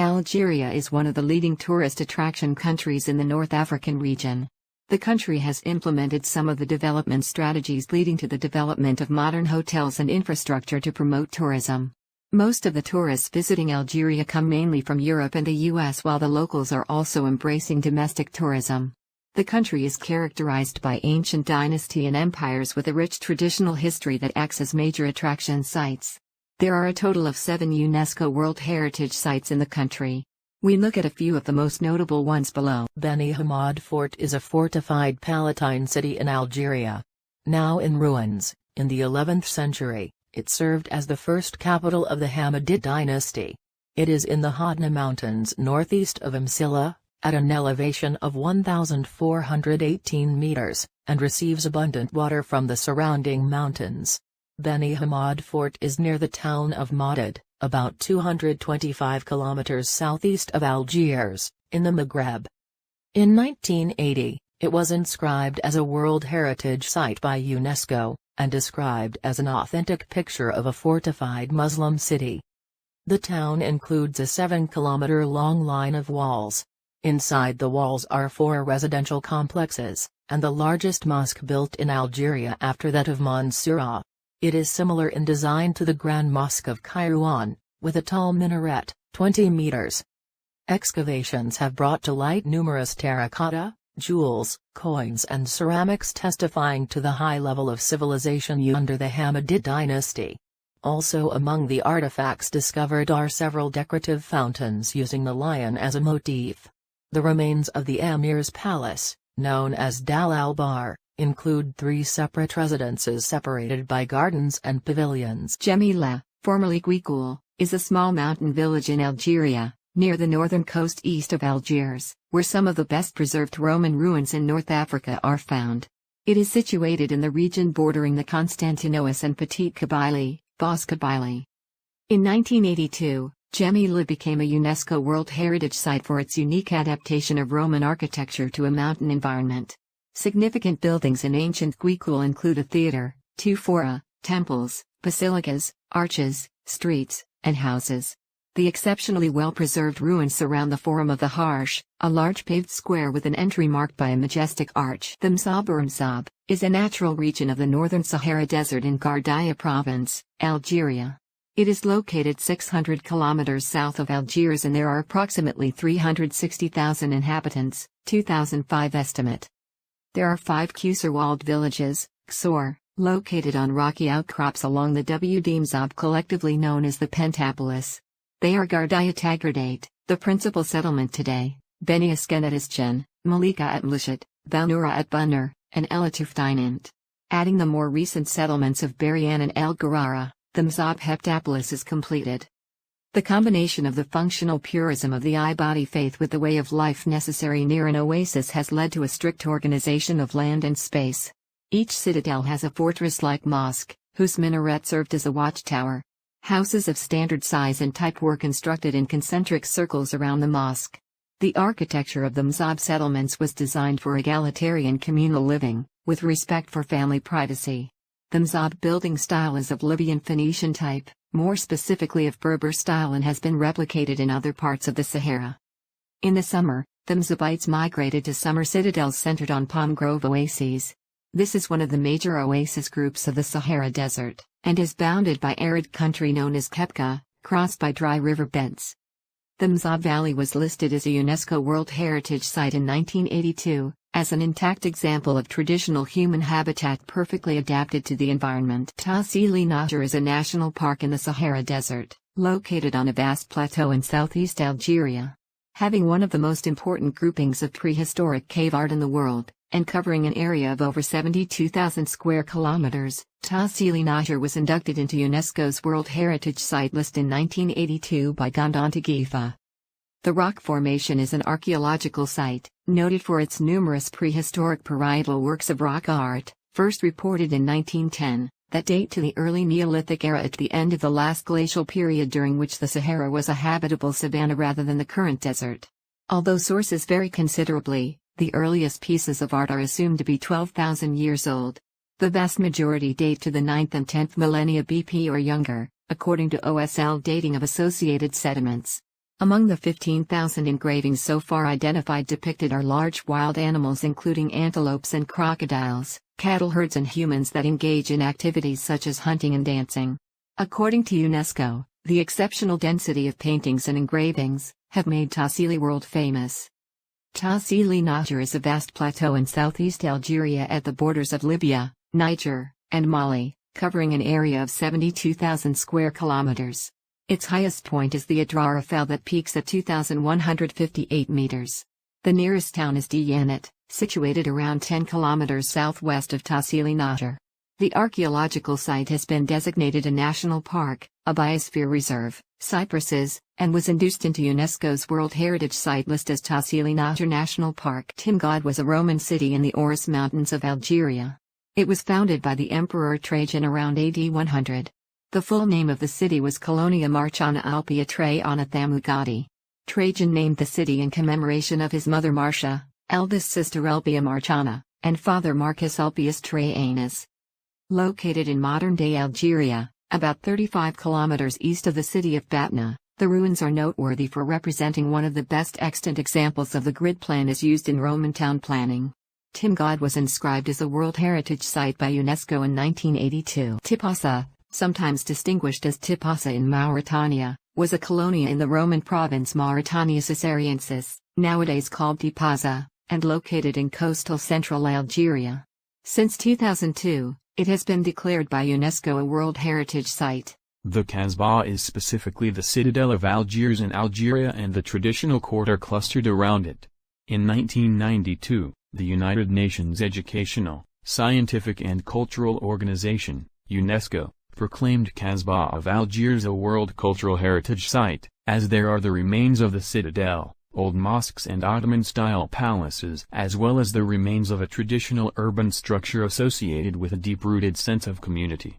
Algeria is one of the leading tourist attraction countries in the North African region. The country has implemented some of the development strategies leading to the development of modern hotels and infrastructure to promote tourism. Most of the tourists visiting Algeria come mainly from Europe and the US, while the locals are also embracing domestic tourism. The country is characterized by ancient dynasty and empires with a rich traditional history that acts as major attraction sites. There are a total of 7 UNESCO World Heritage Sites in the country. We look at a few of the most notable ones below. Beni Hammad Fort is a fortified Palatine city in Algeria. Now in ruins, in the 11th century, it served as the first capital of the Hammadid dynasty. It is in the Hodna Mountains northeast of Msila, at an elevation of 1,418 meters, and receives abundant water from the surrounding mountains. Beni Hammad Fort is near the town of Madad, about 225 kilometers southeast of Algiers, in the Maghreb. In 1980, it was inscribed as a World Heritage Site by UNESCO, and described as an authentic picture of a fortified Muslim city. The town includes a 7-kilometer-long line of walls. Inside the walls are 4 residential complexes, and the largest mosque built in Algeria after that of Mansoura. It is similar in design to the Grand Mosque of Kairouan, with a tall minaret, 20 meters. Excavations have brought to light numerous terracotta, jewels, coins and ceramics testifying to the high level of civilization under the Hammadid dynasty. Also among the artifacts discovered are several decorative fountains using the lion as a motif. The remains of the emir's palace, known as Dal al-Bar, include 3 separate residences separated by gardens and pavilions. Djémila, formerly Guikul, is a small mountain village in Algeria, near the northern coast east of Algiers, where some of the best preserved Roman ruins in North Africa are found. It is situated in the region bordering the Constantinois and Petit Kabylie, Bas Kabylie. In 1982, Djémila became a UNESCO World Heritage Site for its unique adaptation of Roman architecture to a mountain environment. Significant buildings in ancient Guikul include a theater, 2 fora, temples, basilicas, arches, streets, and houses. The exceptionally well-preserved ruins surround the Forum of the Harsh, a large paved square with an entry marked by a majestic arch. The Mzab or Mzab is a natural region of the northern Sahara Desert in Gardaya province, Algeria. It is located 600 kilometers south of Algiers and there are approximately 360,000 inhabitants, 2005 estimate. There are 5 Qusar-walled villages, Qsor, located on rocky outcrops along the Mzab, collectively known as the Pentapolis. They are Gardaya Tagradate, the principal settlement today, Beni Askenatisjan, Malika at Mlishat, Balnoura at Bunner, and Elatuf Dinant. Adding the more recent settlements of Berian and El Garara, the Mzab heptapolis is completed. The combination of the functional purism of the I-body faith with the way of life necessary near an oasis has led to a strict organization of land and space. Each citadel has a fortress-like mosque, whose minaret served as a watchtower. Houses of standard size and type were constructed in concentric circles around the mosque. The architecture of the Mzab settlements was designed for egalitarian communal living, with respect for family privacy. The Mzab building style is of Libyan Phoenician type, more specifically of Berber style, and has been replicated in other parts of the Sahara. In the summer, the Mzabites migrated to summer citadels centered on palm grove oases. This is one of the major oasis groups of the Sahara Desert, and is bounded by arid country known as Kepka, crossed by dry river beds. The Mzab Valley was listed as a UNESCO World Heritage Site in 1982, as an intact example of traditional human habitat perfectly adapted to the environment. Tassili is a national park in the Sahara Desert, located on a vast plateau in southeast Algeria. Having one of the most important groupings of prehistoric cave art in the world, and covering an area of over 72,000 square kilometers, Tassili was inducted into UNESCO's World Heritage Site list in 1982 by Gondontagifa. The rock formation is an archaeological site, noted for its numerous prehistoric parietal works of rock art, first reported in 1910, that date to the early Neolithic era at the end of the last glacial period during which the Sahara was a habitable savanna rather than the current desert. Although sources vary considerably, the earliest pieces of art are assumed to be 12,000 years old. The vast majority date to the 9th and 10th millennia BP or younger, according to OSL dating of associated sediments. Among the 15,000 engravings so far identified depicted are large wild animals including antelopes and crocodiles, cattle herds and humans that engage in activities such as hunting and dancing. According to UNESCO, the exceptional density of paintings and engravings have made Tassili world famous. Tassili Niger is a vast plateau in southeast Algeria at the borders of Libya, Niger, and Mali, covering an area of 72,000 square kilometers. Its highest point is the Adrara Fell that peaks at 2,158 meters. The nearest town is Djémila, situated around 10 kilometers southwest of Tassili Niger. The archaeological site has been designated a national park, a biosphere reserve, cypresses, and was induced into UNESCO's World Heritage Site list as Tassili Niger National Park. Timgad was a Roman city in the Ouros Mountains of Algeria. It was founded by the Emperor Trajan around AD 100. The full name of the city was Colonia Marciana Alpia Traiana Thamugadi. Trajan named the city in commemoration of his mother Marcia, eldest sister Alpia Marciana, and father Marcus Ulpius Traianus. Located in modern-day Algeria, about 35 kilometers east of the city of Batna, the ruins are noteworthy for representing one of the best extant examples of the grid plan as used in Roman town planning. Timgad was inscribed as a World Heritage Site by UNESCO in 1982. Tipasa, sometimes distinguished as Tipasa in Mauritania, was a colonia in the Roman province Mauritania Caesariensis, nowadays called Tipasa, and located in coastal central Algeria. Since 2002, it has been declared by UNESCO a World Heritage Site. The Kasbah is specifically the citadel of Algiers in Algeria, and the traditional court are clustered around it. In 1992, the United Nations Educational, Scientific and Cultural Organization, UNESCO, proclaimed Kasbah of Algiers a World Cultural Heritage Site, as there are the remains of the citadel, old mosques and Ottoman-style palaces, as well as the remains of a traditional urban structure associated with a deep-rooted sense of community.